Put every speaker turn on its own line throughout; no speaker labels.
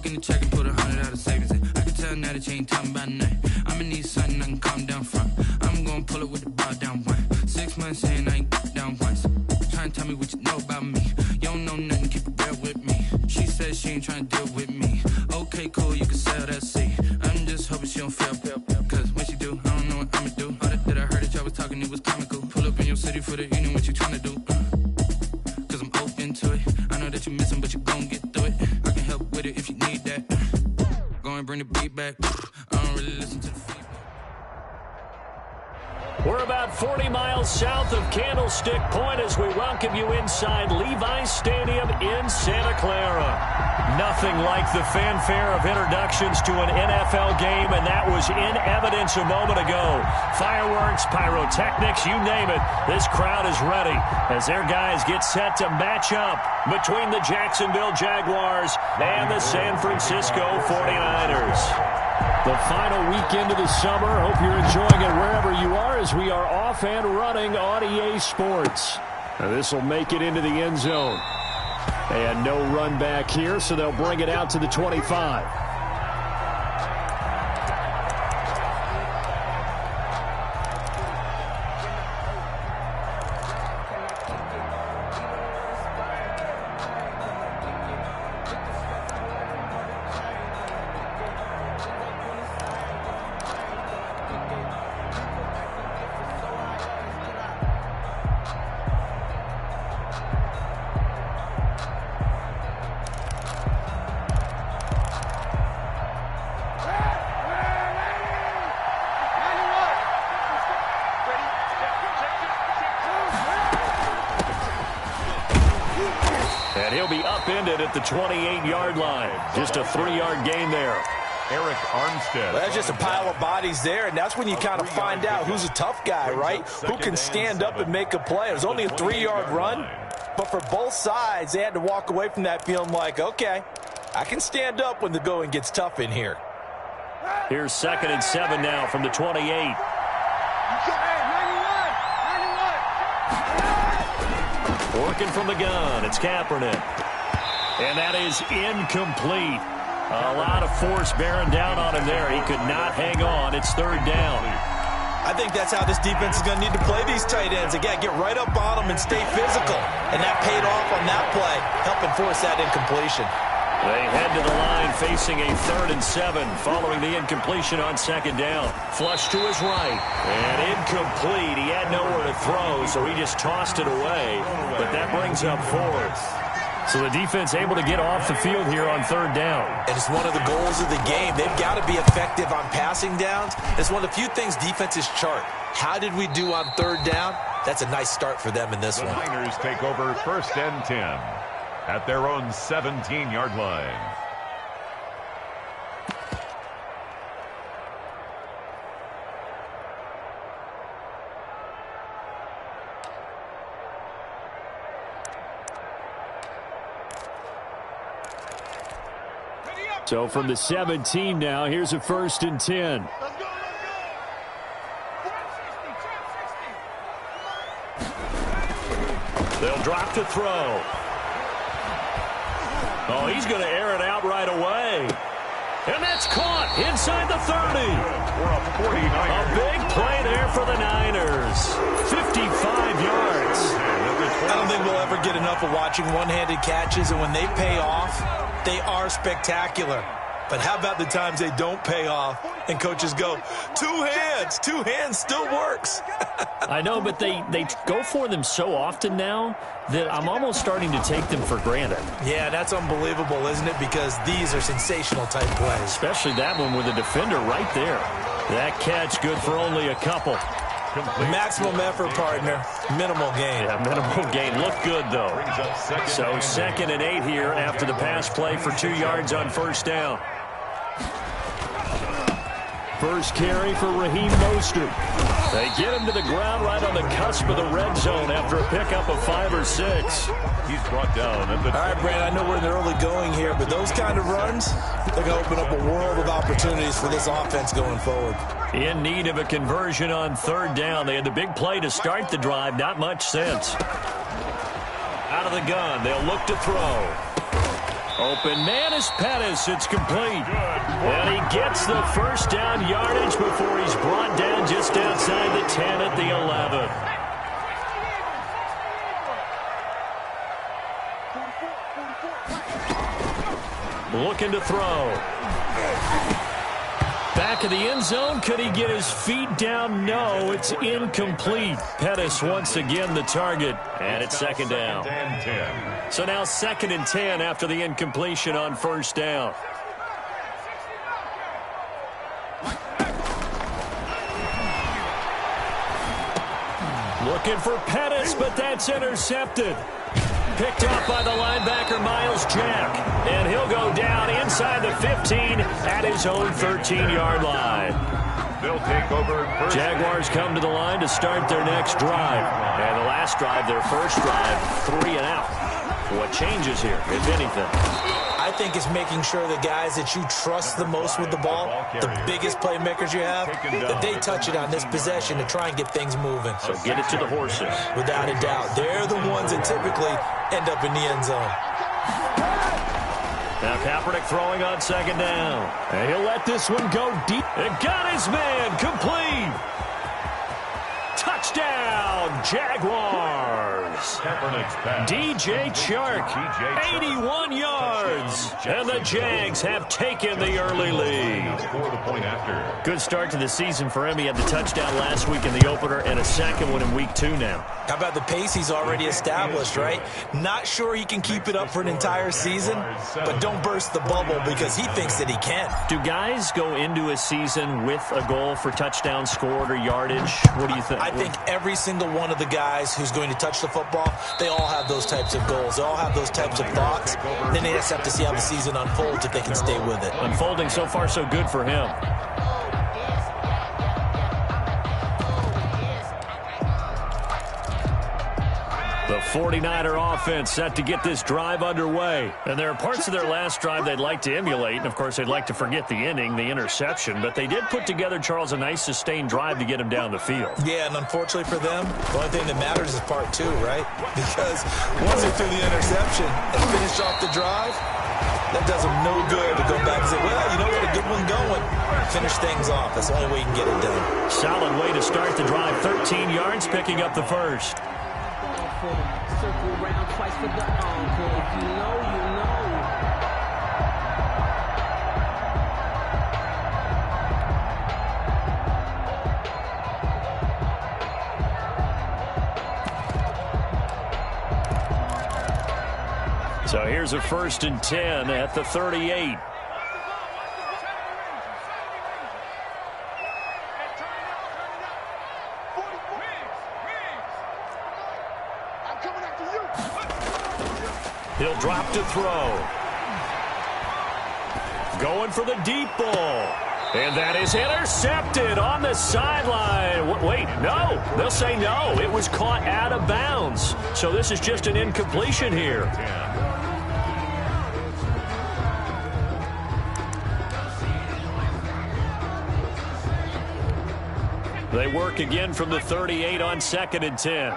in the check and put 100 out of savings in. I can tell now that you ain't talking about nothing. I'ma need something I can calm down from. I'm gonna pull it with the bar down one. 6 months in, I ain't down once. Trying to tell me what you know about me. You don't know nothing, keep it real with me. She says she ain't trying to deal with me. Okay, cool, you can sell that seat. I'm just hoping she don't feel. Cause when she do, I don't know what I'ma do. All that I heard that y'all was talking, it was comical. Pull up in your city for the evening, what you trying to do? Cause I'm open to it. I know that you missing, but you gon' get through it. I can help with it if you need that. Go and bring the beat back. I don't really listen to the feedback.
We're about 40 miles south of Candlestick Point as we welcome you inside Levi's Stadium in Santa Clara. Nothing like the fanfare of introductions to an NFL game, and that was in evidence a moment ago. Fireworks, pyrotechnics, you name it. This crowd is ready as their guys get set to match up between the Jacksonville Jaguars and the San Francisco 49ers. The final weekend of the summer. Hope you're enjoying it wherever you are as we are off and running on EA Sports. This will make it into the end zone. And no run back here, so they'll bring it out to the 25. And he'll be upended at the 28-yard line. Just a 3-yard gain there.
Eric Armstead.
Well, that's just a pile of bodies there, and that's when you kind of find out who's a tough guy, right? Who can stand up and make a play. It was only a 3-yard run, but for both sides, they had to walk away from that feeling like, okay, I can stand up when the going gets tough in here.
Here's 2nd and 7 now from the 28. Working from the gun, it's Kaepernick. And that is incomplete. A lot of force bearing down on him there. He could not hang on. It's 3rd down.
I think that's how this defense is going to need to play these tight ends. They got to get right up on them and stay physical. And that paid off on that play, helping force that incompletion.
They head to the line facing a 3rd and 7 following the incompletion on 2nd down. Flush to his right. And incomplete. He had nowhere to throw, so he just tossed it away. But that brings up 4th. So the defense able to get off the field here on 3rd down.
And it's one of the goals of the game. They've got to be effective on passing downs. It's one of the few things defenses chart. How did we do on 3rd down? That's a nice start for them in this one.
The Niners take over 1st and 10 at their own 17-yard line.
So from the 17 now, here's a 1st and 10. They'll drop to throw. Oh, he's going to air it out right away. And that's caught inside the 30. A big play there for the Niners. 55 yards.
I don't think we'll ever get enough of watching one-handed catches, and when they pay off, they are spectacular. But how about the times they don't pay off and coaches go, two hands still works.
I know, but they go for them so often now that I'm almost starting to take them for granted.
Yeah, that's unbelievable, isn't it? Because these are sensational type plays.
Especially that one with the defender right there. That catch good for only a couple.
Maximum effort, partner. Minimal gain.
Yeah, minimal gain. Look good, though. So 2nd and 8 here after the pass play for 2 yards on 1st down. First carry for Raheem Mostert. They get him to the ground right on the cusp of the red zone after a pickup of 5 or 6.
He's brought down. All
right, Brad, I know we're in the early going here, but those kind of runs, they're going to open up a world of opportunities for this offense going forward.
In need of a conversion on 3rd down. They had the big play to start the drive. Not much sense. Out of the gun. They'll look to throw. Open man is Pettis. It's complete. And he gets the first down yardage before he's brought down just outside the 10 at the 11. Looking to throw. Back of the end zone. Could he get his feet down? No, it's incomplete. Pettis once again the target. And it's second down. So now 2nd and 10 after the incompletion on first down. Looking for Pettis, but that's intercepted. Picked up by the linebacker, Miles Jack. And he'll go down inside the 15 at his own 13-yard line.
They'll take over first.
Jaguars come to the line to start their next drive. And the last drive, their first drive, 3 and out. What changes here, if anything?
I think it's making sure the guys that you trust the most with the ball, the biggest playmakers you have, that they touch it on this possession to try and get things moving.
So get it to the horses.
Without a doubt. They're the ones that typically end up in the end zone.
Now Kaepernick throwing on second down. And he'll let this one go deep. And got his man complete. Touchdown, Jaguars. DJ Chark, 81 yards. And the Jags have taken the early lead. Good start to the season for him. He had the touchdown last week in the opener and a second one in week 2 now.
How about the pace he's already established, right? Not sure he can keep it up for an entire season, but don't burst the bubble because he thinks that he can.
Do guys go into a season with a goal for touchdown scored or yardage? What do you think?
I think every single one of the guys who's going to touch the football, they all have those types of goals. They all have those types of thoughts. Then they just have to see how the season unfolds if they can stay with it.
Unfolding so far so good for him. The 49er offense set to get this drive underway. And there are parts of their last drive they'd like to emulate. And, of course, they'd like to forget the ending, the interception. But they did put together, Charles, a nice sustained drive to get him down the field.
Yeah, and unfortunately for them, the only thing that matters is part 2, right? Because once they threw the interception and finished off the drive, that does them no good to go back and say, well, you know what, a good one going. Finish things off. That's the only way you can get it done.
Solid way to start the drive. 13 yards, picking up the first.
Circle round twice for the encore. If you know, you know.
So here's a 1st and 10 at the 38. He'll drop to throw. Going for the deep ball. And that is intercepted on the sideline. Wait, no. They'll say no. It was caught out of bounds. So this is just an incompletion here. They work again from the 38 on 2nd and 10.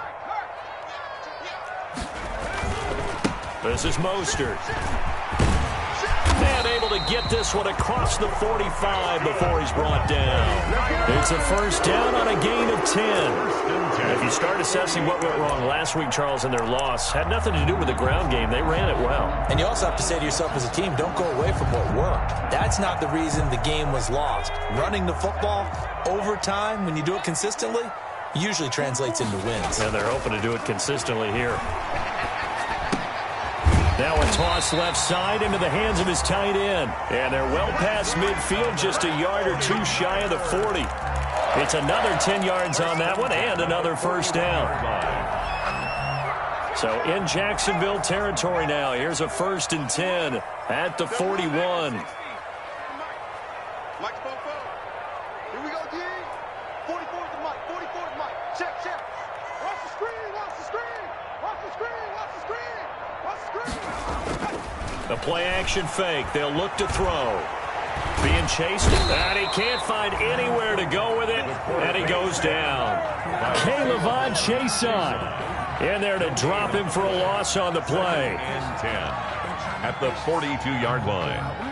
This is Mostert. And able to get this one across the 45 before he's brought down. It's a first down on a gain of 10. If you start assessing what went wrong last week, Charles, in their loss, had nothing to do with the ground game. They ran it well. And you also have to say to yourself as a team, don't go away from what worked. That's not the reason the game was lost. Running the football over time, when you do it consistently, usually translates into wins. And they're hoping to do it consistently here. Now a toss left side into the hands of his tight end. And they're well past midfield, just a yard or two shy of the 40. It's another 10 yards on that one and another first down. So in Jacksonville territory now. Here's a 1st and 10 at the 41. A play-action fake. They'll look to throw. Being chased, and he can't find anywhere to go with it, and he goes down. K'Lavon Chaisson in there to drop him for a loss on the play.
And 10 at the 42-yard line.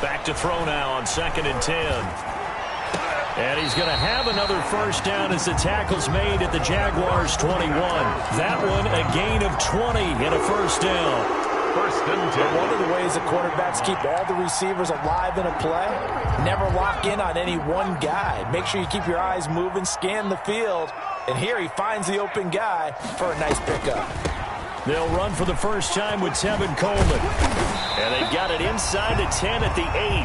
Back to throw now on 2nd and 10. And he's going to have another first down as the tackle's made at the Jaguars' 21. That one a gain of 20 and a first down.
First and 10.
One of the ways the quarterbacks keep all the receivers alive in a play, never lock in on any one guy. Make sure you keep your eyes moving, scan the field. And here he finds the open guy for a nice pickup.
They'll run for the first time with Tevin Coleman. And they've got it inside the 10 at the 8.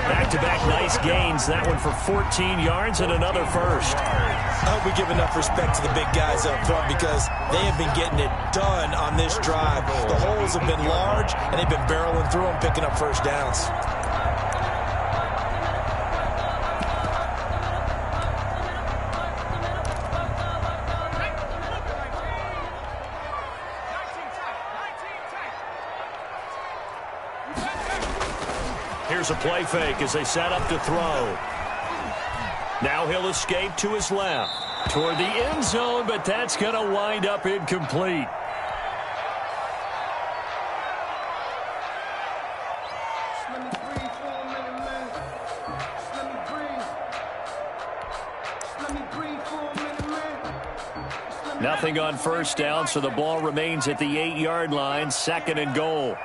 Back-to-back nice gains. That one for 14 yards and another first.
I hope we give enough respect to the big guys up front because they have been getting it done on this drive. The holes have been large, and they've been barreling through them, picking up first downs.
Here's a play fake as they set up to throw. Now he'll escape to his left toward the end zone, but that's going to wind up incomplete. Nothing on first down, so the ball remains at the 8-yard line, 2nd and goal.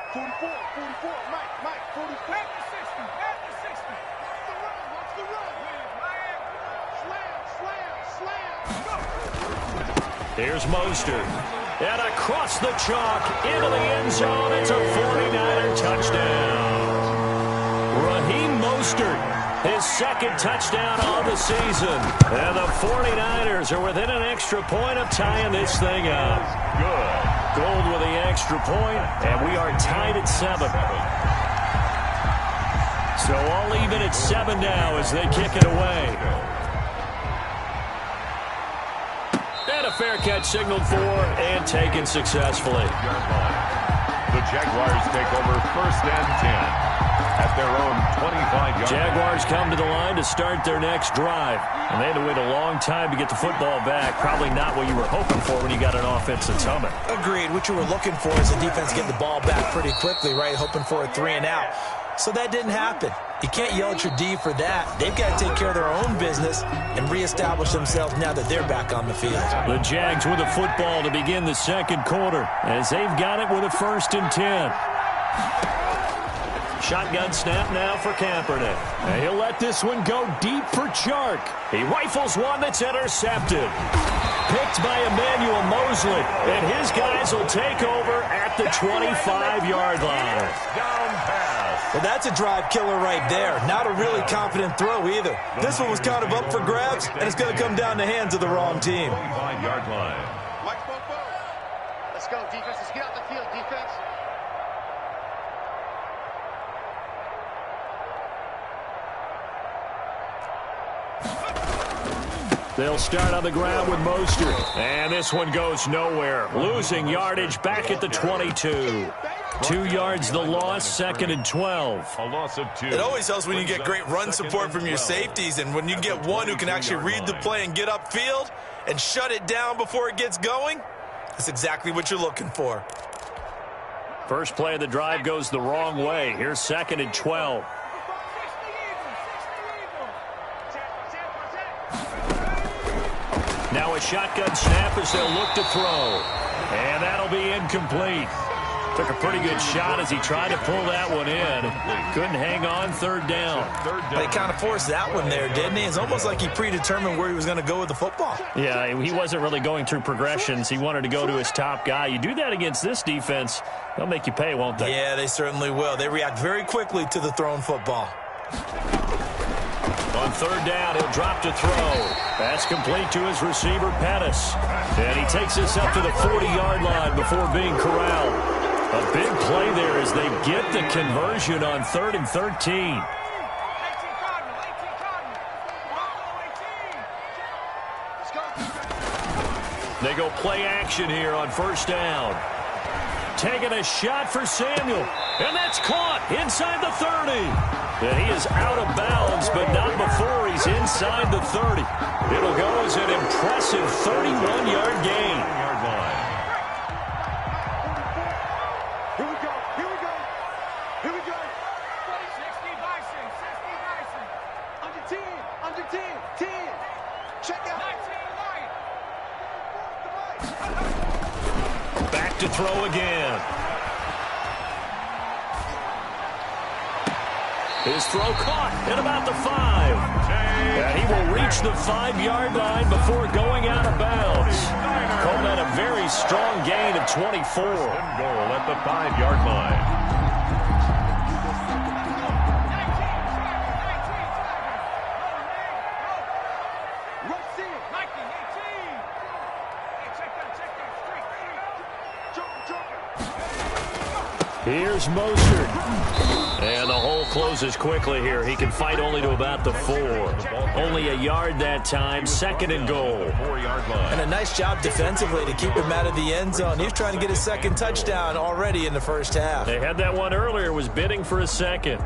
Here's Mostert. And across the chalk into the end zone. It's a 49er touchdown. Raheem Mostert, his 2nd touchdown of the season. And the 49ers are within an extra point of tying this thing up.
Good.
Gold with the extra point, and we are tied at 7. So all even at 7 now as they kick it away. And a fair catch signaled for and taken successfully.
The Jaguars take over 1st and 10 at their own 25-yard.
Jaguars come to the line to start their next drive. And they had to wait a long time to get the football back. Probably not what you were hoping for when you got an offensive summit.
Agreed. What you were looking for is the defense getting the ball back pretty quickly, right? Hoping for a 3 and out. So that didn't happen. You can't yell at your D for that. They've got to take care of their own business and reestablish themselves now that they're back on the field.
The Jags with the football to begin the 2nd quarter as they've got it with a 1st and 10. Shotgun snap now for Kaepernick. And he'll let this one go deep for Chark. He rifles one that's intercepted. Picked by Emmanuel Mosley. And his guys will take over at the 25-yard line.
Down pass.
Well, that's a drive killer right there. Not a really confident throw either. This one was kind of up for grabs, and it's going to come down the hands of the wrong team.
25-yard line.
Watch both. Let's go, defense. Let's get out the field, defense.
They'll start on the ground with Mostert. And this one goes nowhere. Losing yardage back at the 22. 2 yards the loss, 2nd and 12.
A loss of 2.
It always helps when you get great run support from your safeties, and when you get one who can actually read the play and get upfield and shut it down before it gets going, that's exactly what you're looking for.
First play of the drive goes the wrong way. Here's 2nd and 12. Now a shotgun snap as they'll look to throw. And that'll be incomplete. Took a pretty good shot as he tried to pull that one in. Couldn't hang on, 3rd down.
But he kind of forced that one there, didn't he? It's almost like he predetermined where he was going to go with the football.
Yeah, he wasn't really going through progressions. He wanted to go to his top guy. You do that against this defense, they'll make you pay, won't they?
Yeah, they certainly will. They react very quickly to the thrown football.
On third down, he'll drop to throw. That's complete to his receiver, Pettis. And he takes this up to the 40-yard line before being corralled. A big play there as they get the conversion on 3rd and 13. They go play action here on first down. Taking a shot for Samuel. And that's caught inside the 30. And he is out of bounds, but not before he's inside the 30. It'll go as an impressive 31-yard gain.
Here we go. Here we go. Here we go.
60 Bison. 60 Bison.
Under 10. Under 10. 10. Check out.
19 right.
Back to throw again. His throw caught at about the 5. And he will reach the 5-yard line before going out of bounds. Called that a very strong gain of 24.
Goal at the 5-yard line.
Here's Mostert. And the hole closes quickly here. He can fight only to about the 4. Only a yard that time. 2nd and goal.
4-yard line.
And a nice job defensively to keep him out of the end zone. He was trying to get his 2nd touchdown already in the first half.
They had that one earlier, was bidding for a 2nd.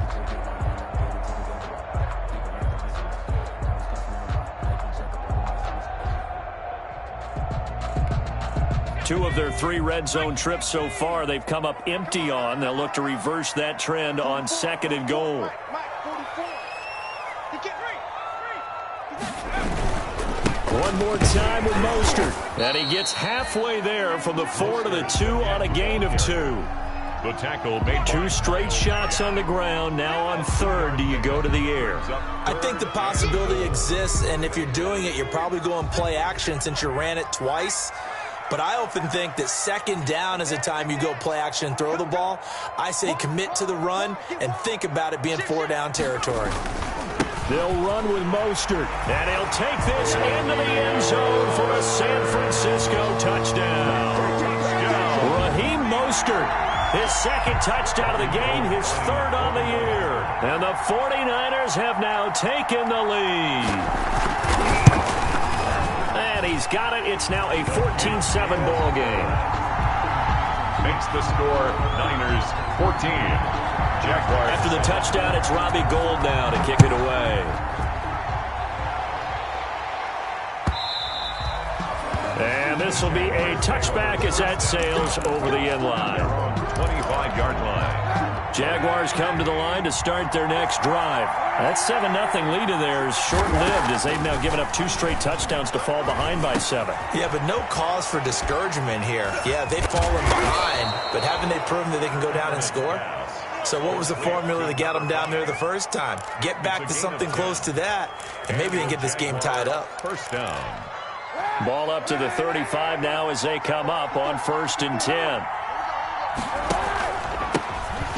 Two of their 3 red zone trips so far, they've come up empty on. They'll look to reverse that trend on 2nd and goal. One more time with Mostert. And he gets halfway there from the 4 to the 2 on a gain of 2.
The tackle made
2 straight shots on the ground. Now on 3rd, do you go to the air?
I think the possibility exists, and if you're doing it, you're probably going play action since you ran it twice. But I often think that 2nd down is the time you go play action and throw the ball. I say commit to the run and think about it being 4-down territory.
They'll run with Mostert, and he'll take this into the end zone for a San Francisco touchdown. Raheem Mostert, his 2nd touchdown of the game, his 3rd on the year. And the 49ers have now taken the lead. And he's got it. It's now a 14-7 ball game.
makes the score Niners 14. Jaguars.
After the touchdown, it's Robbie Gould now to kick it away. And this will be a touchback as that sails over the end line.
25-yard line.
Jaguars come to the line to start their next drive. That 7-0 lead of theirs short-lived as they've now given up 2 straight touchdowns to fall behind by 7.
Yeah, but no cause for discouragement here. Yeah, they've fallen behind, but haven't they proven that they can go down and score? So what was the formula that got them down there the first time? Get back to something close to that, and maybe they can get this game tied up.
First down.
Ball up to the 35 now as they come up on 1st and 10.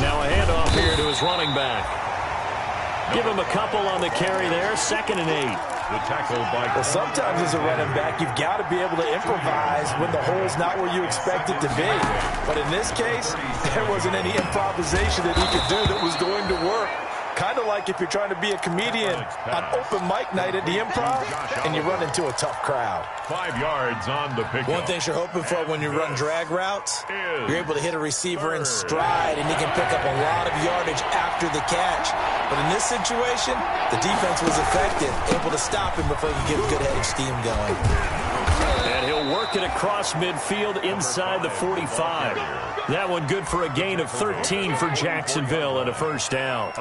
Now a handoff here to his running back. Give him a couple on the carry there. 2nd and 8.
The tackle by...
Well, sometimes as a running back, you've got to be able to improvise when the hole's not where you expect it to be. But in this case, there wasn't any improvisation that he could do that was going to work. Kind of like if you're trying to be a comedian on open mic night at the Improv and you run into a tough crowd.
5 yards on the pick.
One thing you're hoping for when you run drag routes, you're able to hit a receiver in stride and he can pick up a lot of yardage after the catch. But in this situation, the defense was effective, able to stop him before he could get a good head of steam going.
And he'll work it across midfield inside the 45. That one good for a gain of 13 for Jacksonville and a first down.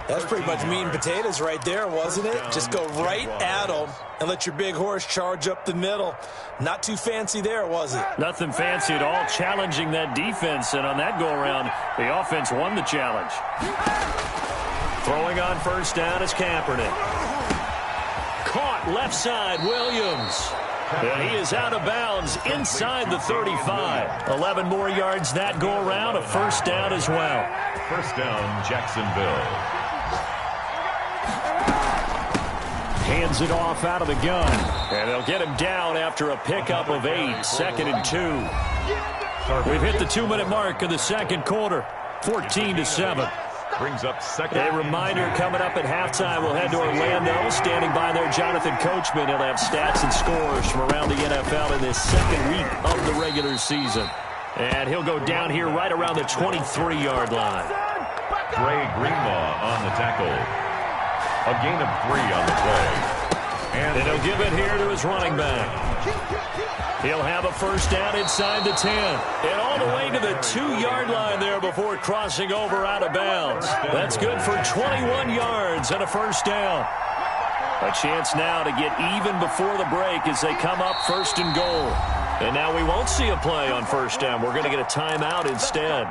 That's pretty much meat and potatoes right there, wasn't it? Just go right at them and let your big horse charge up the middle. Not too fancy there, was it?
Nothing fancy at all, challenging that defense. And on that go-around, the offense won the challenge. Throwing on first down is Kaepernick. Caught left side, Williams. And he is out of bounds inside the 35. 11 more yards that go around, a first down as well.
First down, Jacksonville.
Hands it off out of the gun. And they'll get him down after a pickup of 8, 2nd and 2. We've hit the 2-minute mark of the second quarter, 14-7.
Brings up second.
A reminder coming up at halftime, we'll head to Orlando. Standing by there, Jonathan Coachman. He'll have stats and scores from around the NFL in this second week of the regular season. And he'll go down here right around the 23-yard line.
Dre Greenlaw on the tackle. A gain of 3 on the play.
And he'll give it here to his running back. He'll have a first down inside the 10. And all the way to the 2-yard line there before crossing over out of bounds. That's good for 21 yards and a first down. A chance now to get even before the break as they come up 1st and goal. And now we won't see a play on first down. We're going to get a timeout instead,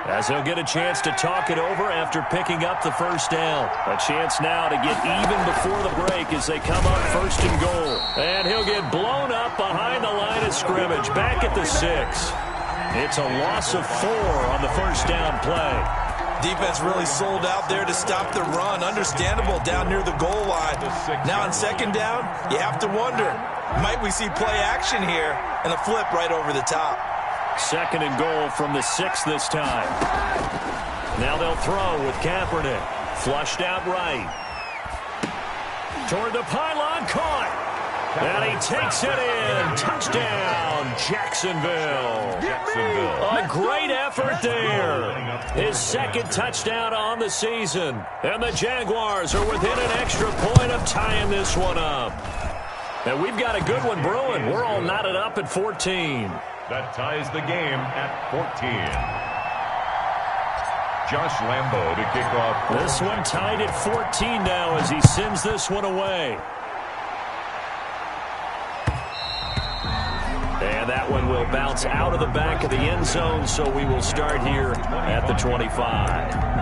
as he'll get a chance to talk it over after picking up the first down. A chance now to get even before the break as they come up 1st and goal. And he'll get blown up behind the line of scrimmage, back at the 6. It's a loss of 4 on the first down play.
Defense really sold out there to stop the run. Understandable down near the goal line. Now on second down, you have to wonder, might we see play action here and a flip right over the top?
2nd and goal from the 6 this time. Now they'll throw with Kaepernick. Flushed out right. Toward the pylon, caught. And he takes it in. Touchdown, Jacksonville. A great effort there. His 2nd touchdown on the season. And the Jaguars are within an extra point of tying this one up. And we've got a good one brewing. We're all knotted up at 14.
That ties the game at 14. Josh Lambo to kick off.
This one tied at 14 now as he sends this one away. And that one will bounce out of the back of the end zone, so we will start here at the 25.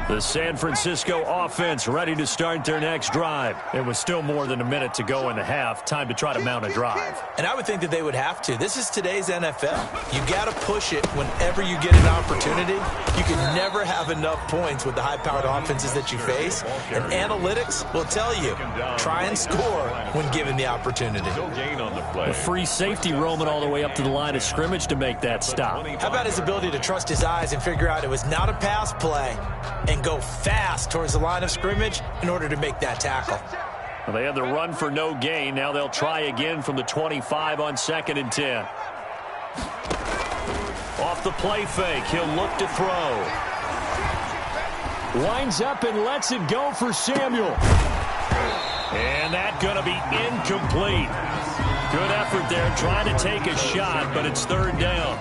The San Francisco offense ready to start their next drive. It was still more than a minute to go in the half. Time to try to mount a drive.
And I would think that they would have to. This is today's NFL. You got to push it whenever you get an opportunity. You can never have enough points with the high-powered offenses that you face. And analytics will tell you, try and score when given the opportunity.
A free safety roaming all the way up to the line of scrimmage to make that stop.
How about his ability to trust his eyes and figure out it was not a pass play and go fast towards the line of scrimmage in order to make that tackle?
Well, they had the run for no gain. Now they'll try again from the 25 on 2nd and 10. Off the play fake, he'll look to throw. Winds up and lets it go for Samuel. And that's going to be incomplete. Good effort there trying to take a shot, but it's 3rd down.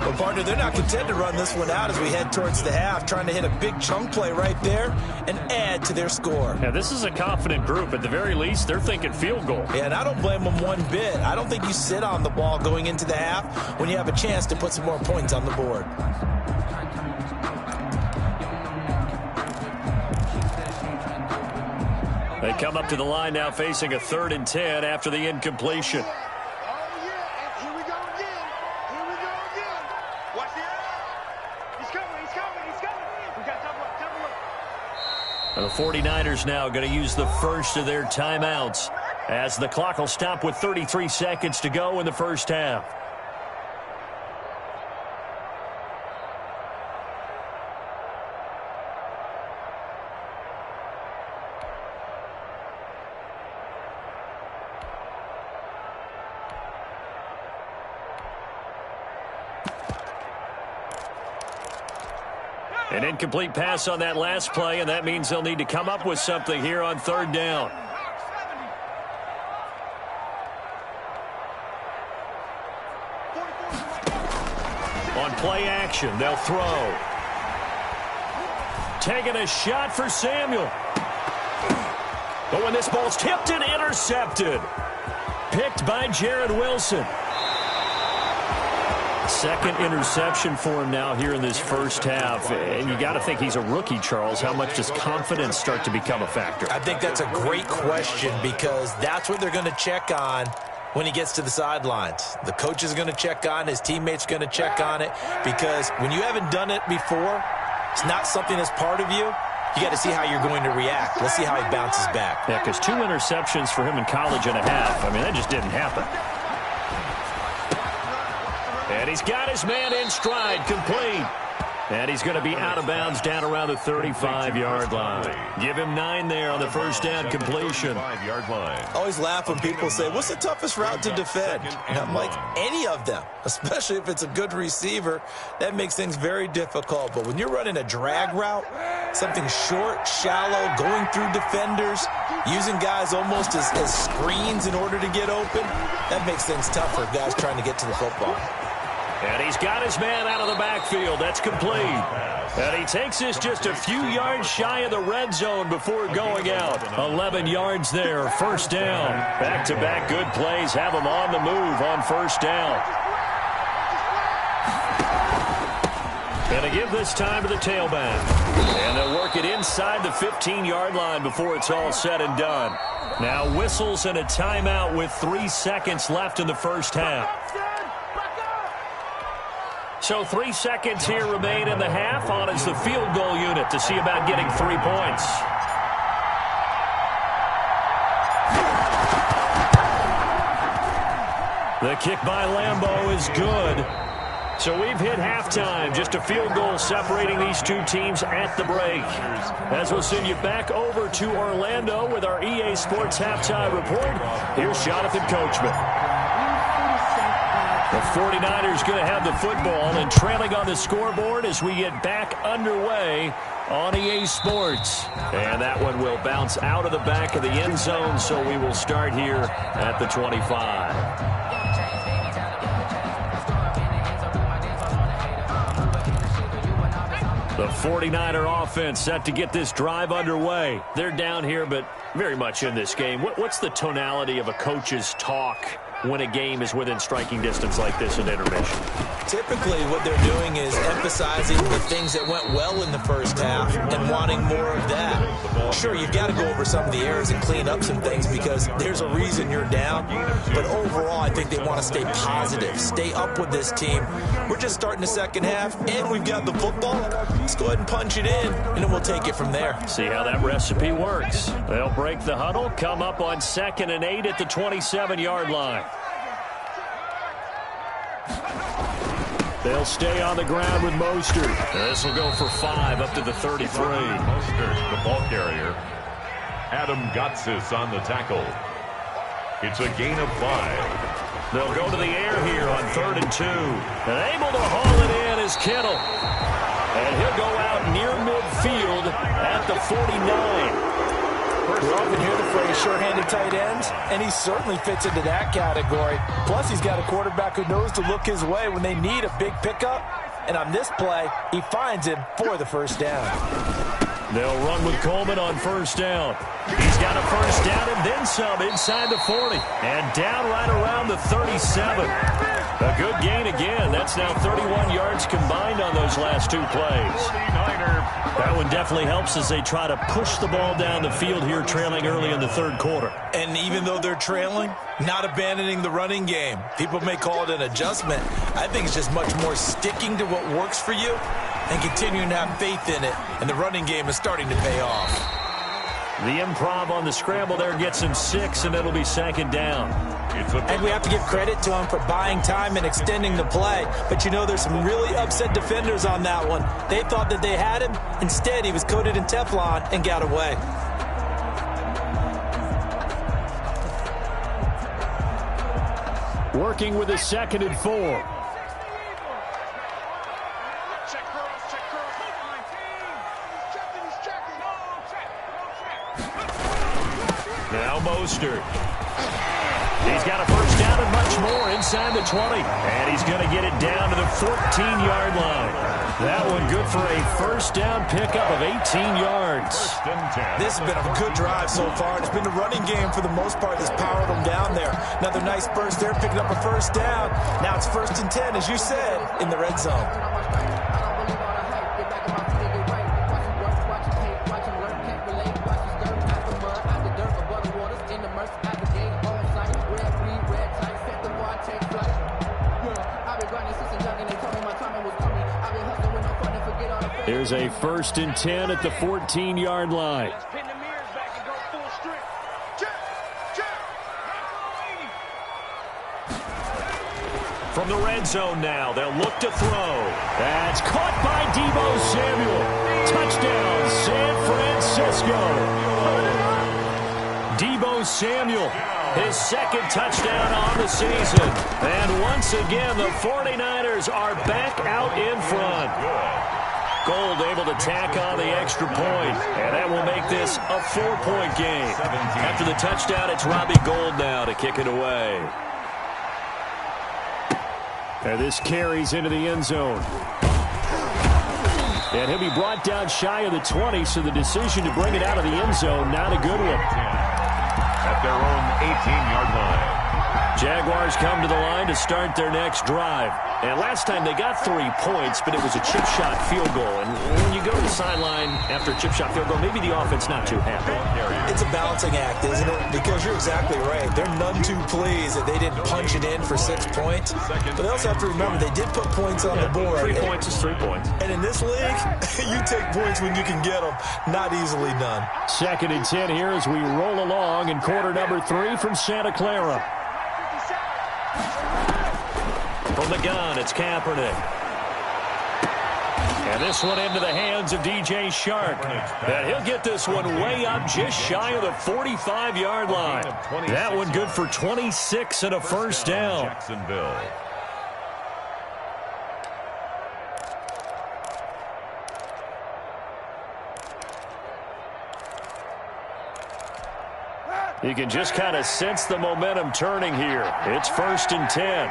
Well, partner, they're not content to run this one out as we head towards the half, trying to hit a big chunk play right there and add to their score.
Yeah, this is a confident group. At the very least, they're thinking field goal.
Yeah, and I don't blame them one bit. I don't think you sit on the ball going into the half when you have a chance to put some more points on the board.
They come up to the line now facing a 3rd and 10 after the incompletion. And the 49ers now going to use the first of their timeouts as the clock will stop with 33 seconds to go in the first half. An incomplete pass on that last play, and that means they'll need to come up with something here on 3rd down. On play action, they'll throw. Taking a shot for Samuel. But when this ball's tipped and intercepted. Picked by Jared Wilson. 2nd interception for him now here in this first half. And you got to think he's a rookie, Charles. How much does confidence start to become a factor?
I think that's a great question because that's what they're going to check on when he gets to the sidelines. The coach is going to check on, his teammates going to check on it, because when you haven't done it before, it's not something that's part of you. you got to see how you're going to react. Let's see how he bounces back.
Yeah, because 2 interceptions for him in college and a half. I mean, that just didn't happen. And he's got his man in stride, complete. And he's going to be out of bounds down around the 35-yard line. Give him 9 there on the first down completion.
I always laugh when people say, what's the toughest route to defend? And I'm like, any of them, especially if it's a good receiver. That makes things very difficult. But when you're running a drag route, something short, shallow, going through defenders, using guys almost as screens in order to get open, that makes things tough for guys trying to get to the football.
And he's got his man out of the backfield. That's complete. And he takes this just a few yards shy of the red zone before going out. 11 yards there, first down. Back-to-back good plays have him on the move on first down. Going to give this time to the tailback. And they'll work it inside the 15-yard line before it's all said and done. Now whistles and a timeout with 3 seconds left in the first half. So 3 seconds here remain in the half. On is the field goal unit to see about getting 3 points. The kick by Lambeau is good. So we've hit halftime. Just a field goal separating these two teams at the break. As we'll send you back over to Orlando with our EA Sports Halftime Report, here's Jonathan Coachman. The 49ers going to have the football and trailing on the scoreboard as we get back underway on EA Sports. And that one will bounce out of the back of the end zone, so we will start here at the 25. The 49er offense set to get this drive underway. They're down here, but very much in this game. What's the tonality of a coach's talk when a game is within striking distance like this in intermission?
Typically, what they're doing is emphasizing the things that went well in the first half and wanting more of that. Sure, you've got to go over some of the errors and clean up some things because there's a reason you're down. But overall, I think they want to stay positive, stay up with this team. We're just starting the second half, and we've got the football. Let's go ahead and punch it in, and then we'll take it from there.
See how that recipe works. They'll break the huddle, come up on 2nd and 8 at the 27-yard line. They'll stay on the ground with Mostert. This will go for 5 up to the 33.
Mostert, the ball carrier. Adam Gotsis on the tackle. It's a gain of 5.
They'll go to the air here on 3rd and 2. And able to haul it in is Kittle. And he'll go out near midfield at the 49.
We often hear the phrase sure-handed tight ends, and he certainly fits into that category. Plus, he's got a quarterback who knows to look his way when they need a big pickup. And on this play, he finds him for the first down.
They'll run with Coleman on first down. He's got a first down and then some inside the 40. And down right around the 37. A good gain again. That's now 31 yards combined on those last 2 plays. That one definitely helps as they try to push the ball down the field here, trailing early in the 3rd quarter.
And even though they're trailing, not abandoning the running game. People may call it an adjustment. I think it's just much more sticking to what works for you and continuing to have faith in it. And the running game is starting to pay off.
The improv on the scramble there gets him 6, and it'll be 2nd down.
And we have to give credit to him for buying time and extending the play. But, you know, there's some really upset defenders on that one. They thought that they had him. Instead, he was coated in Teflon and got away.
Working with a 2nd and 4. Now Mostert. He's got a first down and much more inside the 20. And he's going to get it down to the 14-yard line. That one good for a first down pickup of 18 yards.
This has been a good drive so far. It's been the running game for the most part that's powered them down there. Another nice burst there, picking up a first down. Now it's 1st and 10, as you said, in the red zone.
is a 1st and 10 at the 14-yard line. From the red zone now, they'll look to throw. That's caught by Deebo Samuel. Touchdown, San Francisco. Deebo Samuel, his 2nd touchdown on the season. And once again, the 49ers are back out in front. Gold able to tack on the extra point, and that will make this a 4-point game. After the touchdown, it's Robbie Gould now to kick it away. And this carries into the end zone. And he'll be brought down shy of the 20, so the decision to bring it out of the end zone, not a good one.
At their own 18-yard line.
Jaguars come to the line to start their next drive. And last time they got 3 points, but it was a chip shot field goal. And when you go to the sideline after a chip shot field goal, maybe the offense not too happy.
It's a balancing act, isn't it? Because you're exactly right. They're none too pleased that they didn't punch it in for 6 points. But they also have to remember they did put points on the board.
3 points is 3 points.
And in this league, you take points when you can get them. Not easily done.
2nd and 10 here as we roll along in quarter number 3 from Santa Clara. From the gun, it's Kaepernick. And this one into the hands of DJ Shark. And he'll get this one way up just shy of the 45-yard line. That one good for 26 and a 1st down.
Jacksonville.
You can just kind of sense the momentum turning here. It's 1st and 10.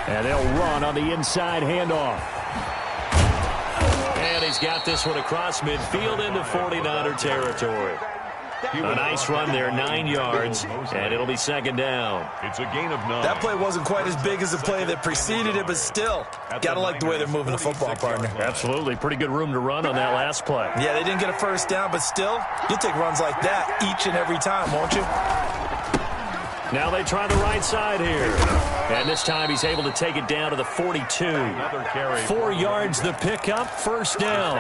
And they'll run on the inside handoff. And he's got this one across midfield into 49er territory. A nice run there, 9 yards, and it'll be 2nd down.
It's a gain of 9.
That play wasn't quite as big as the play that preceded it, but still, gotta like the way they're moving the football, partner.
Absolutely. Pretty good room to run on that last play.
Yeah, they didn't get a 1st down, but still, you'll take runs like that each and every time, won't you?
Now they try the right side here. And this time he's able to take it down to the 42. 4 yards the pickup, 1st down.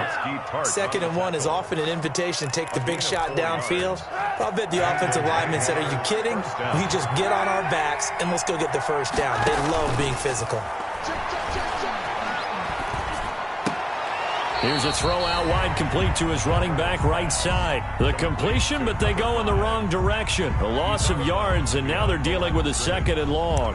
2nd and 1 is often an invitation to take the big shot downfield. I'll bet the offensive lineman said, are you kidding? We just get on our backs and let's go get the 1st down. They love being physical.
Here's a throw out wide, complete to his running back right side. The completion, but they go in the wrong direction. A loss of yards, and now they're dealing with a 2nd and long.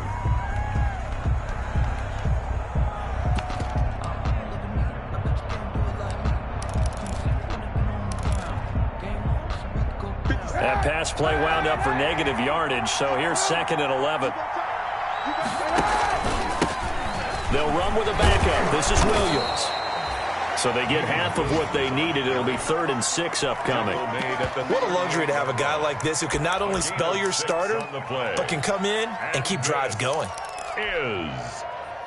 That pass play wound up for negative yardage, so here's 2nd and 11. They'll run with a backup. This is Williams. So they get half of what they needed. It'll be 3rd and 6 upcoming.
What a luxury to have a guy like this who can not only spell your starter, but can come in and keep drives going.
Is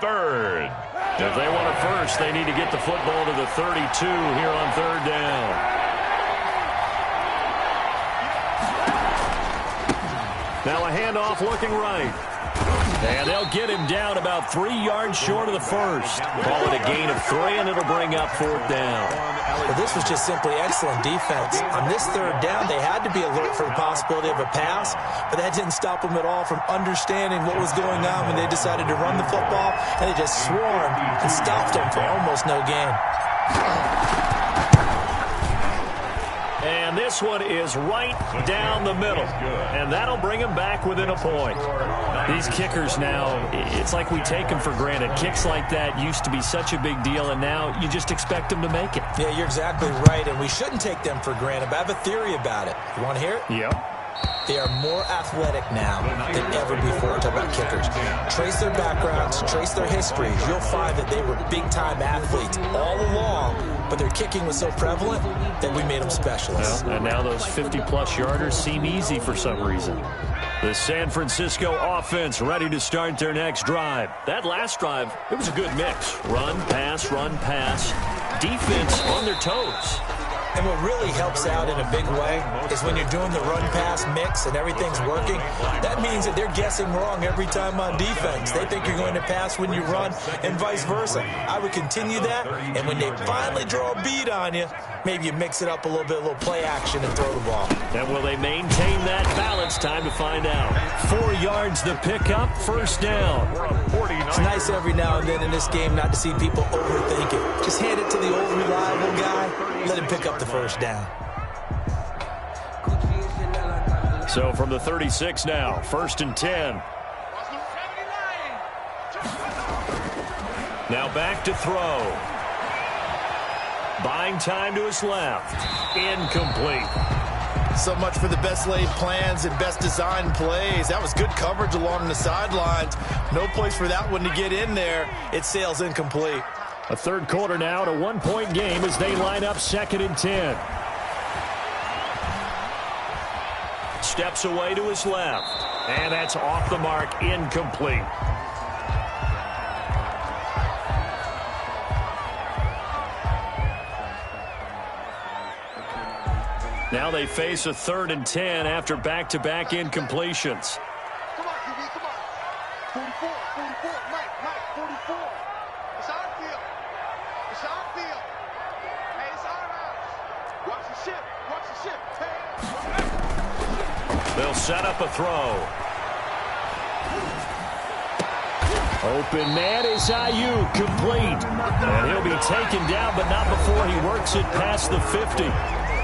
3rd.
If they want a 1st, they need to get the football to the 32 here on 3rd down. Now a handoff looking right. And they'll get him down about 3 yards short of the 1st. Call it a gain of 3, and it'll bring up 4th down.
Well, this was just simply excellent defense. On this 3rd down, they had to be alert for the possibility of a pass, but that didn't stop them at all from understanding what was going on when they decided to run the football, and they just swarmed and stopped them for almost no gain.
And this one is right down the middle. And that'll bring him back within a point. These kickers now, it's like we take them for granted. Kicks like that used to be such a big deal, and now you just expect them to make it.
Yeah, you're exactly right, and we shouldn't take them for granted. But I have a theory about it. You want to hear it?
Yep.
They are more athletic now than ever before. Talk about kickers. Trace their backgrounds, trace their histories. You'll find that they were big-time athletes all along, but their kicking was so prevalent that we made them specialists.
Well, and now those 50-plus yarders seem easy for some reason. The San Francisco offense ready to start their next drive. That last drive, it was a good mix. Run, pass, defense on their toes.
And what really helps out in a big way is when you're doing the run-pass mix and everything's working, that means that they're guessing wrong every time on defense. They think you're going to pass when you run and vice versa. I would continue that, and when they finally draw a beat on you, maybe you mix it up a little bit, a little play action and throw the ball.
And will they maintain that balance? Time to find out. 4 yards the pickup, first down.
It's nice every now and then in this game not to see people overthink it. Just hand it to the old reliable guy, let him pick up the first down.
So from the 36 now, 1st and 10. Now back to throw. Buying time to his left. Incomplete.
So much for the best laid plans and best designed plays. That was good coverage along the sidelines. No place for that one to get in there. It sails incomplete.
A third quarter now, at a 1-point game as they line up 2nd and 10. Steps away to his left. And that's off the mark, incomplete. Now they face a 3rd and 10 after back-to-back incompletions.
Come on, QB, come on. 44, Mike, 44. It's our field. It's our field. Hey, it's our house. Watch the ship. Hey.
They'll set up a throw. Open man is Ayuk, complete. And he'll be taken down, but not before he works it past the 50.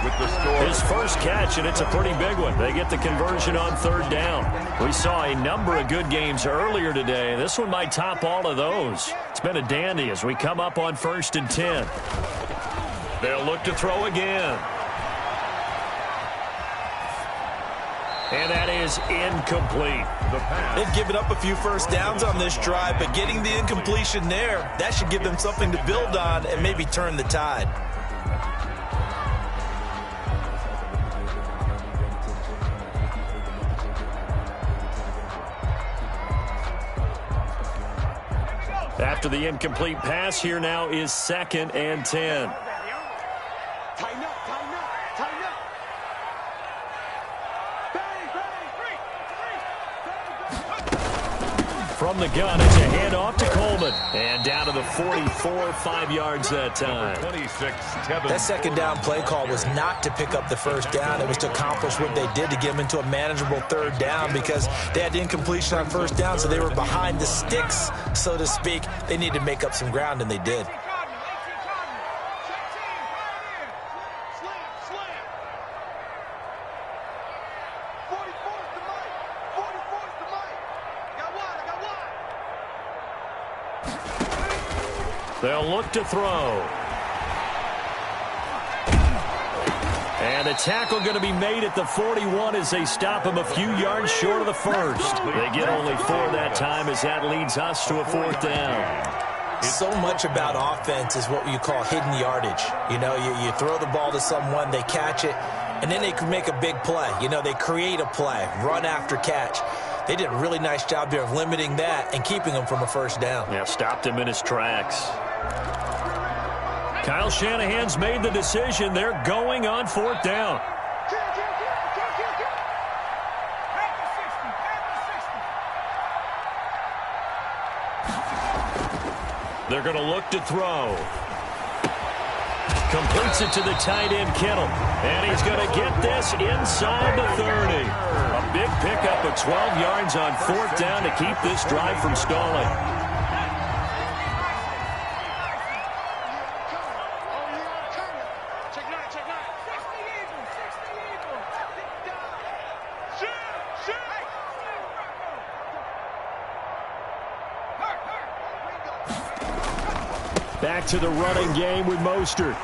With the score.
His first catch, and it's a pretty big one. They get the conversion on 3rd down. We saw a number of good games earlier today. This one might top all of those. It's been a dandy as we come up on 1st and 10. They'll look to throw again. And that is incomplete.
They've given up a few first downs on this drive, but getting the incompletion there, that should give them something to build on and maybe turn the tide.
After the incomplete pass, here now is 2nd and 10.
Tighten up.
From the gun, it's a handoff to Coleman. And down to the 44, 5 yards that time.
26,
That second down play call was not to pick up the first down. It was to accomplish what they did to get them into a manageable 3rd down because they had the incompletion on 1st down, so they were behind the sticks, so to speak. They needed to make up some ground, and they did.
They'll look to throw. And a tackle going to be made at the 41 as they stop him a few yards short of the first. They get only 4 that time as that leads us to a 4th down.
So much about offense is what you call hidden yardage. You know, you throw the ball to someone, they catch it, and then they can make a big play. You know, they create a play, run after catch. They did a really nice job there of limiting that and keeping him from a first down.
Yeah, stopped him in his tracks. Kyle Shanahan's made the decision. They're going on 4th down. They're going to look to throw. Completes it to the tight end, Kittle. And he's going to get this inside the 30. A big pickup of 12 yards on 4th down to keep this drive from stalling. Back to the running game with Mostert.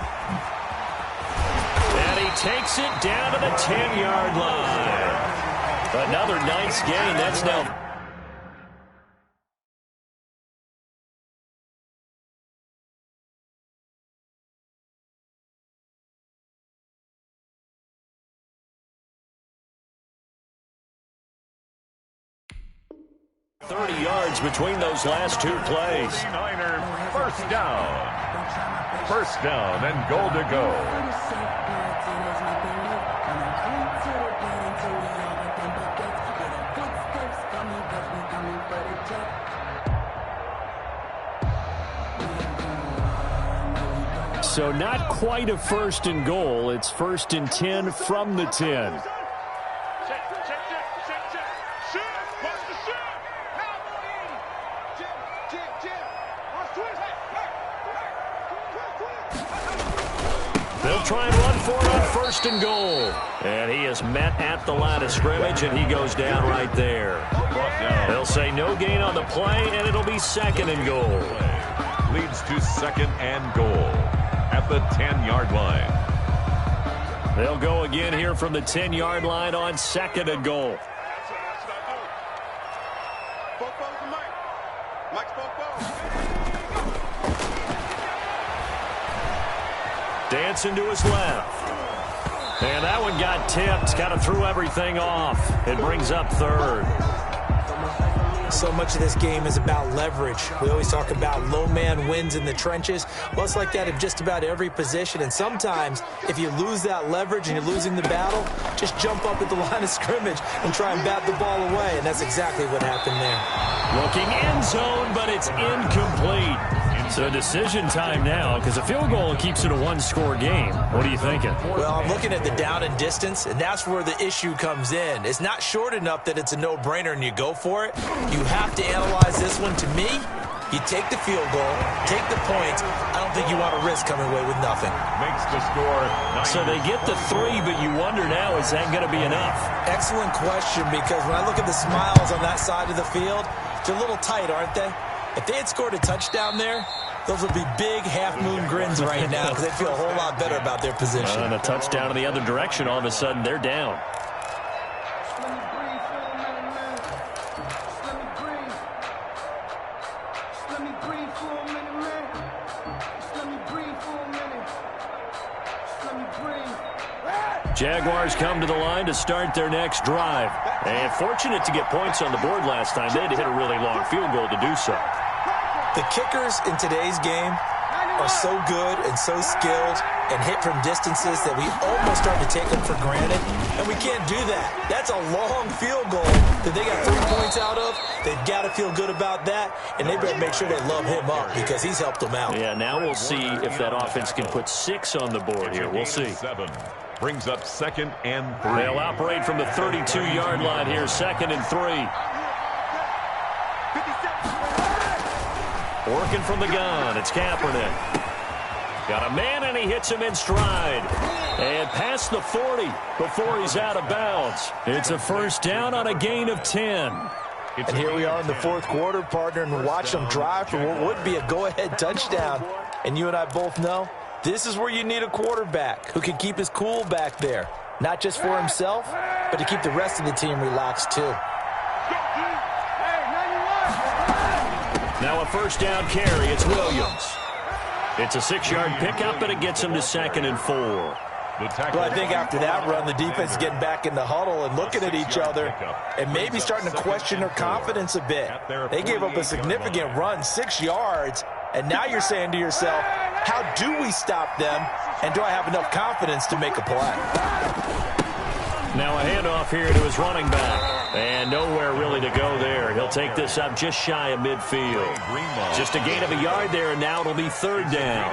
And he takes it down to the 10-yard line. Another nice gain. That's now... $30 yards between those last 2 plays.
49ers first down. first down and goal to go.
So not quite a first and goal. It's first and 10 from the 10. They'll try and run for it on first and goal. And he is met at the line of scrimmage, and he goes down right there. They'll say no gain on the play, and it'll be second and goal.
Leads to second and goal at the 10-yard line.
They'll go again here from the 10-yard line on second and goal. Dancing to his left. And that one got tipped. Kind of threw everything off. It brings up third.
So much of this game is about leverage. We always talk about low man wins in the trenches. Well, it's like that in just about every position. And sometimes, if you lose that leverage and you're losing the battle, just jump up at the line of scrimmage and try and bat the ball away. And that's exactly what happened there.
Looking end zone, but it's incomplete. So decision time now, because a field goal keeps it a one-score game. What are you thinking?
Well, I'm looking at the down and distance, and that's where the issue comes in. It's not short enough that it's a no-brainer and you go for it. You have to analyze this one. To me, you take the field goal, take the points. I don't think you want to risk coming away with nothing.
Makes the score.
So they get the 3, but you wonder now, is that going to be enough?
Excellent question, because when I look at the smiles on that side of the field, they're a little tight, aren't they? If they had scored a touchdown there, those would be big half-moon grins right now because they feel a whole lot better about their position.
And a touchdown in the other direction, all of a sudden they're down. Jaguars come to the line to start their next drive. And fortunate to get points on the board last time. They had to hit a really long field goal to do so.
The kickers in today's game are so good and so skilled and hit from distances that we almost start to take them for granted, and we can't do that. That's a long field goal that they got 3 points out of. They've got to feel good about that, and they better make sure they love him up because he's helped them out.
Yeah, now we'll see if that offense can put 6 on the board here. We'll see.
7 brings up second and 3.
They'll operate from the 32-yard line here, second and 3. Working from the gun, it's Kaepernick. Got a man, and he hits him in stride. And past the 40 before he's out of bounds. It's a first down on a gain of 10.
And here we are in the fourth quarter, partner, and watch them drive for what would be a go-ahead touchdown. And you and I both know this is where you need a quarterback who can keep his cool back there. Not just for himself, but to keep the rest of the team relaxed, too.
Now a first down carry. It's Williams. It's a 6-yard pickup, and it gets him to second and 4.
Well, I think after that run, the defense is getting back in the huddle and looking at each other and maybe starting to question their confidence a bit. They gave up a significant run, 6 yards, and now you're saying to yourself, how do we stop them, and do I have enough confidence to make a play?
Now a handoff here to his running back. And nowhere really to go there. He'll take this up just shy of midfield. Just a gain of a yard there, and now it'll be third down.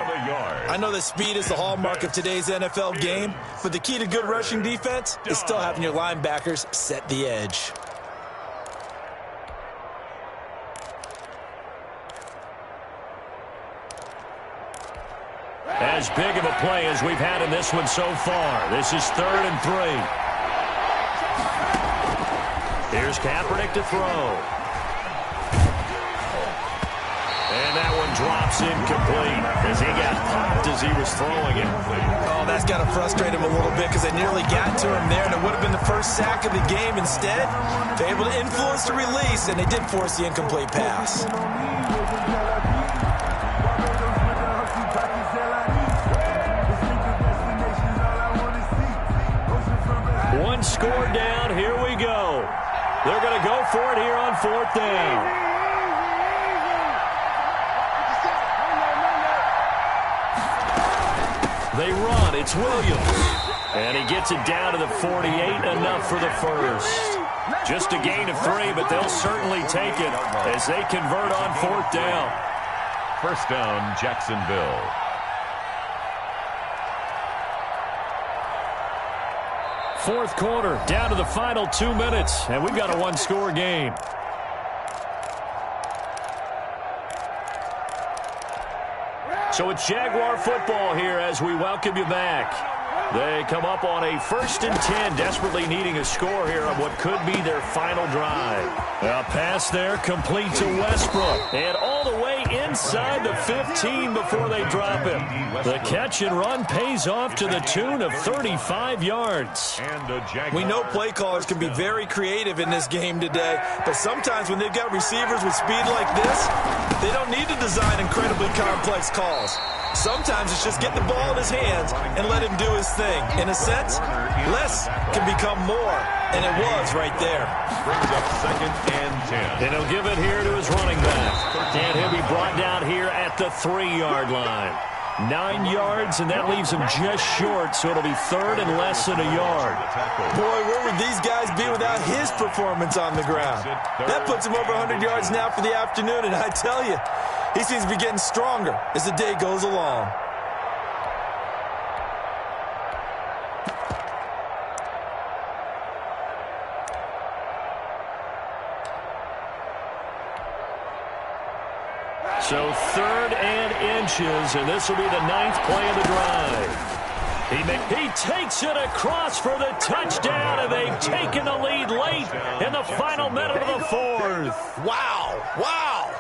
I know that speed is the hallmark of today's NFL game, but the key to good rushing defense is still having your linebackers set the edge.
As big of a play as we've had in this one so far. This is third and 3. Here's Kaepernick to throw. And that one drops incomplete as he got popped as he was throwing it.
Oh, that's got to frustrate him a little bit because they nearly got to him there, and it would have been the first sack of the game. Instead, they're able to influence the release, and they did force the incomplete pass.
One score down. Here we go. They're going to go for it here on fourth down. They run. It's Williams. And he gets it down to the 48, enough for the first. Just a gain of 3, but they'll certainly take it as they convert on 4th down.
First down, Jacksonville.
Fourth quarter, down to the final 2 minutes, and we've got a one-score game. So it's Jaguar football here as we welcome you back. They come up on a 1st and 10, desperately needing a score here on what could be their final drive. A pass there, complete to Westbrook. And all the way inside the 15 before they drop him. The catch and run pays off to the tune of 35 yards.
We know play callers can be very creative in this game today, but sometimes when they've got receivers with speed like this, they don't need to design incredibly complex calls. Sometimes it's just get the ball in his hands and let him do his thing. In a sense, less can become more, and it was right there.
Brings up 2nd and 10.
And he'll give it here to his running back. And he'll be brought down here at the 3-yard line. 9 yards, and that leaves him just short, so it'll be 3rd and less than a yard.
Boy, where would these guys be without his performance on the ground? That puts him over 100 yards now for the afternoon, and I tell you, he seems to be getting stronger as the day goes along.
So 3rd and inches, and this will be the 9th play of the drive. He takes it across for the touchdown, and they've taken the lead late in the final minute of the 4th.
Wow, wow,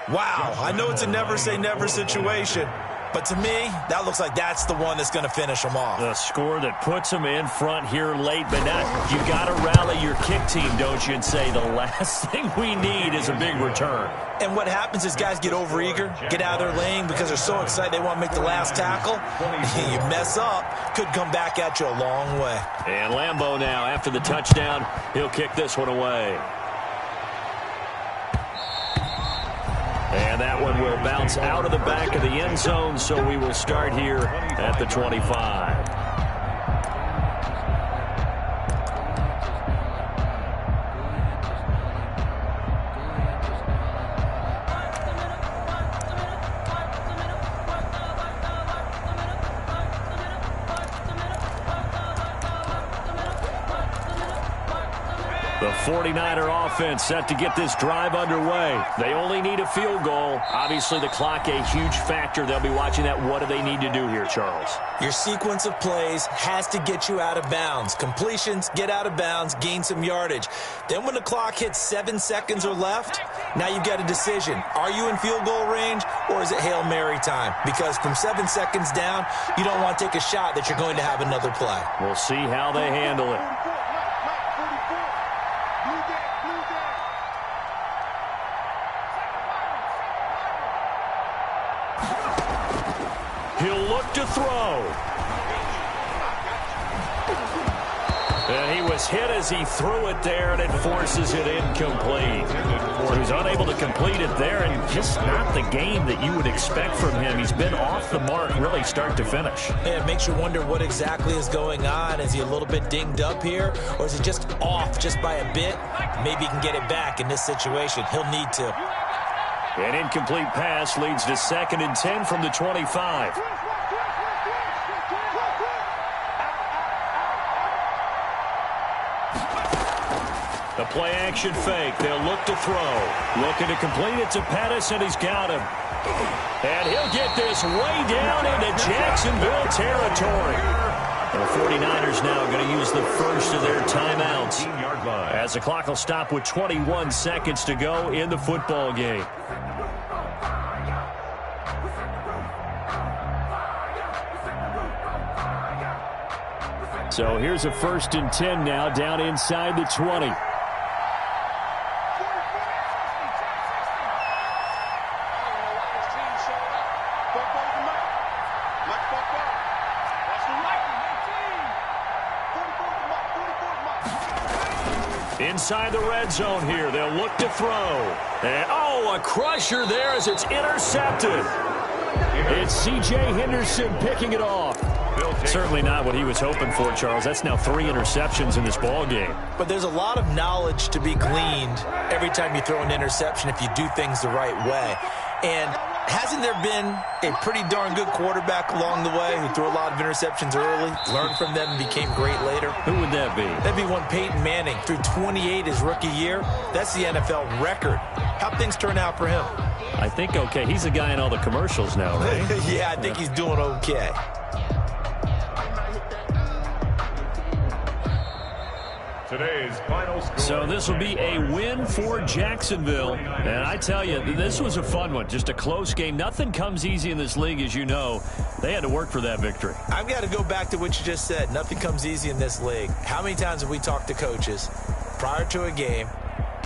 wow. I know it's a never-say-never situation, but to me, that looks like that's the one that's going to finish them off.
The score that puts them in front here late, but now you got to rally your kick team, don't you, and say the last thing we need is a big return.
And what happens is guys get overeager, get out of their lane because they're so excited they want to make the last tackle. You mess up, could come back at you a long way.
And Lambeau now, after the touchdown, he'll kick this one away. And that one will bounce out of the back of the end zone, so we will start here at the 25. The 49er offense set to get this drive underway. They only need a field goal. Obviously, the clock a huge factor. They'll be watching that. What do they need to do here, Charles?
Your sequence of plays has to get you out of bounds. Completions, get out of bounds, gain some yardage. Then when the clock hits 7 seconds or left, now you've got a decision. Are you in field goal range, or is it Hail Mary time? Because from 7 seconds down, you don't want to take a shot that you're going to have another play.
We'll see how they handle it. He'll look to throw. And he was hit as he threw it there, and it forces it incomplete. So he's unable to complete it there, and just not the game that you would expect from him. He's been off the mark really start to finish.
Yeah, it makes you wonder what exactly is going on. Is he a little bit dinged up here, or is he just off just by a bit? Maybe he can get it back in this situation. He'll need to.
An incomplete pass leads to 2nd and 10 from the 25. The play-action fake. They'll look to throw. Looking to complete it to Pettis, and he's got him. And he'll get this way down into Jacksonville territory. And the 49ers now going to use the first of their timeouts as the clock will stop with 21 seconds to go in the football game. So here's a 1st and 10 now down inside the 20. Inside the red zone here. They'll look to throw. And, a crusher there as it's intercepted. It's C.J. Henderson picking it off. Certainly not what he was hoping for, Charles. That's now 3 interceptions in this ball game.
But there's a lot of knowledge to be gleaned every time you throw an interception if you do things the right way. And hasn't there been a pretty darn good quarterback along the way who threw a lot of interceptions early, learned from them, and became great later?
Who would that be?
That'd be one Peyton Manning, threw 28 his rookie year. That's the NFL record. How'd things turn out for him?
I think okay. He's a guy in all the commercials now, right?
Yeah, I think he's doing okay.
Today's final score.
So this will be a win for Jacksonville. And I tell you, this was a fun one. Just a close game. Nothing comes easy in this league, as you know. They had to work for that victory.
I've got to go back to what you just said. Nothing comes easy in this league. How many times have we talked to coaches prior to a game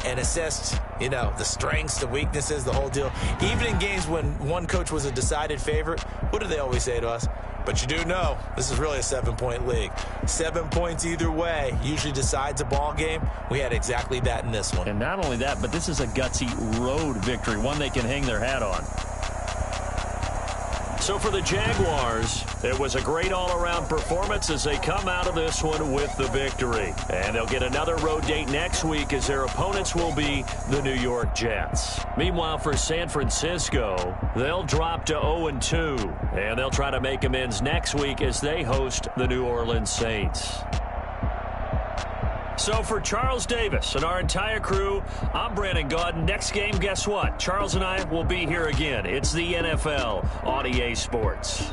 and assessed, the strengths, the weaknesses, the whole deal? Even in games when one coach was a decided favorite, what do they always say to us? But you do know this is really a 7-point league. 7 points either way usually decides a ball game. We had exactly that in this one.
And not only that, but this is a gutsy road victory, one they can hang their hat on. So for the Jaguars, it was a great all-around performance as they come out of this one with the victory. And they'll get another road date next week as their opponents will be the New York Jets. Meanwhile, for San Francisco, they'll drop to 0-2. And they'll try to make amends next week as they host the New Orleans Saints. So for Charles Davis and our entire crew, I'm Brandon Gaudin. Next game, guess what? Charles and I will be here again. It's the NFL on EA Sports.